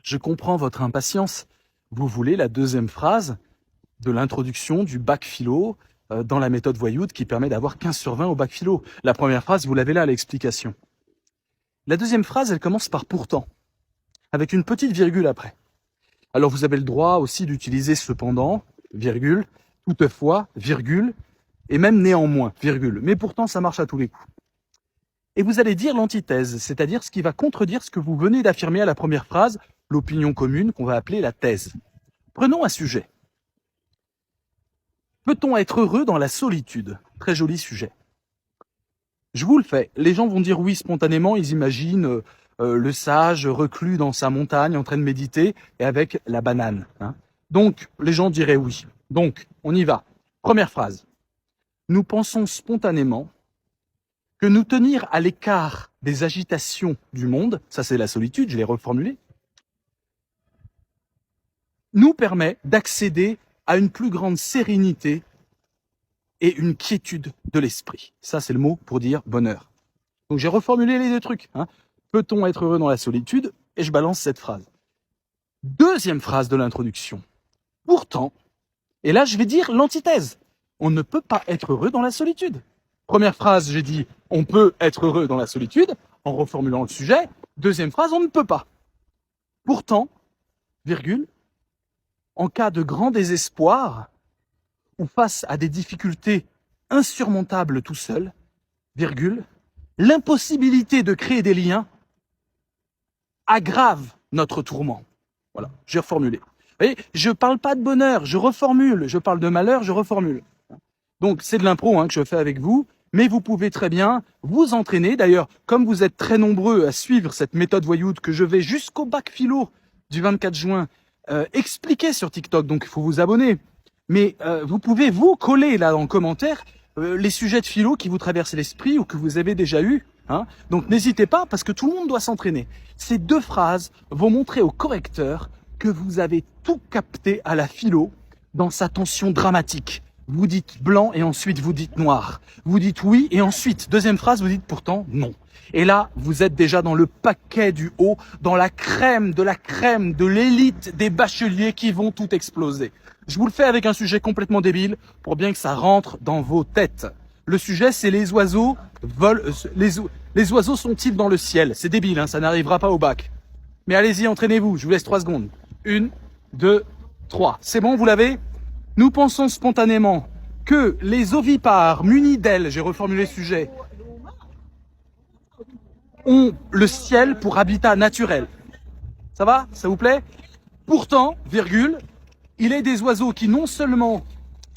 Je comprends votre impatience. Vous voulez la deuxième phrase de l'introduction du bac philo dans la méthode Voyoud qui permet d'avoir 15 sur 20 au bac philo. La première phrase, vous l'avez là à l'explication. La deuxième phrase, elle commence par pourtant, avec une petite virgule après. Alors vous avez le droit aussi d'utiliser cependant, virgule, toutefois, virgule, et même néanmoins, virgule. Mais pourtant, ça marche à tous les coups. Et vous allez dire l'antithèse, c'est-à-dire ce qui va contredire ce que vous venez d'affirmer à la première phrase, l'opinion commune qu'on va appeler la thèse. Prenons un sujet. Peut-on être heureux dans la solitude? Très joli sujet. Je vous le fais. Les gens vont dire oui spontanément, ils imaginent le sage reclus dans sa montagne en train de méditer et avec la banane. Donc, les gens diraient oui. Donc, on y va. Première phrase. Nous pensons spontanément que nous tenir à l'écart des agitations du monde, ça c'est la solitude, je l'ai reformulé, nous permet d'accéder à une plus grande sérénité et une quiétude de l'esprit. Ça c'est le mot pour dire bonheur. Donc j'ai reformulé les deux trucs. Peut-on être heureux dans la solitude? Et je balance cette phrase. Deuxième phrase de l'introduction. Pourtant, et là je vais dire l'antithèse. On ne peut pas être heureux dans la solitude. Première phrase, j'ai dit on peut être heureux dans la solitude, en reformulant le sujet. Deuxième phrase, on ne peut pas. Pourtant, virgule, en cas de grand désespoir, ou face à des difficultés insurmontables tout seul, virgule, l'impossibilité de créer des liens aggrave notre tourment. Voilà, j'ai reformulé. Vous voyez, je ne parle pas de bonheur, je reformule. Je parle de malheur, je reformule. Donc c'est de l'impro que je fais avec vous, mais vous pouvez très bien vous entraîner. D'ailleurs, comme vous êtes très nombreux à suivre cette méthode Voyoud que je vais jusqu'au bac philo du 24 juin expliquer sur TikTok, donc il faut vous abonner. Mais vous pouvez vous coller là en commentaire les sujets de philo qui vous traversent l'esprit ou que vous avez déjà eu. Donc n'hésitez pas parce que tout le monde doit s'entraîner. Ces deux phrases vont montrer au correcteur que vous avez tout capté à la philo dans sa tension dramatique. Vous dites blanc et ensuite vous dites noir. Vous dites oui et ensuite, deuxième phrase, vous dites pourtant non. Et là, vous êtes déjà dans le paquet du haut, dans la crème, de l'élite des bacheliers qui vont tout exploser. Je vous le fais avec un sujet complètement débile pour bien que ça rentre dans vos têtes. Le sujet, c'est les oiseaux volent, les oiseaux sont-ils dans le ciel? C'est débile, ça n'arrivera pas au bac. Mais allez-y, entraînez-vous, je vous laisse 3 secondes. 1, 2, 3. C'est bon, vous l'avez? Nous pensons spontanément que les ovipares munis d'ailes, j'ai reformulé le sujet, ont le ciel pour habitat naturel. Ça va? Ça vous plaît? Pourtant, virgule, il est des oiseaux qui non seulement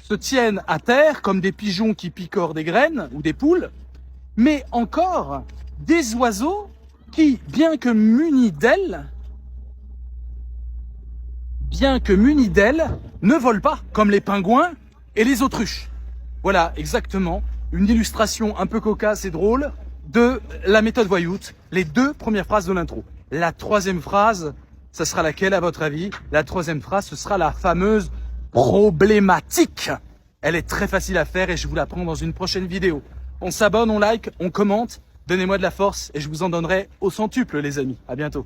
se tiennent à terre, comme des pigeons qui picorent des graines ou des poules, mais encore des oiseaux qui, bien que munis d'ailes, ne volent pas, comme les pingouins et les autruches. Voilà, exactement, une illustration un peu cocasse et drôle de la méthode Voyoud, les deux premières phrases de l'intro. La troisième phrase, ça sera laquelle à votre avis? La troisième phrase, ce sera la fameuse problématique. Elle est très facile à faire et je vous la prends dans une prochaine vidéo. On s'abonne, on like, on commente, donnez-moi de la force et je vous en donnerai au centuple les amis. À bientôt.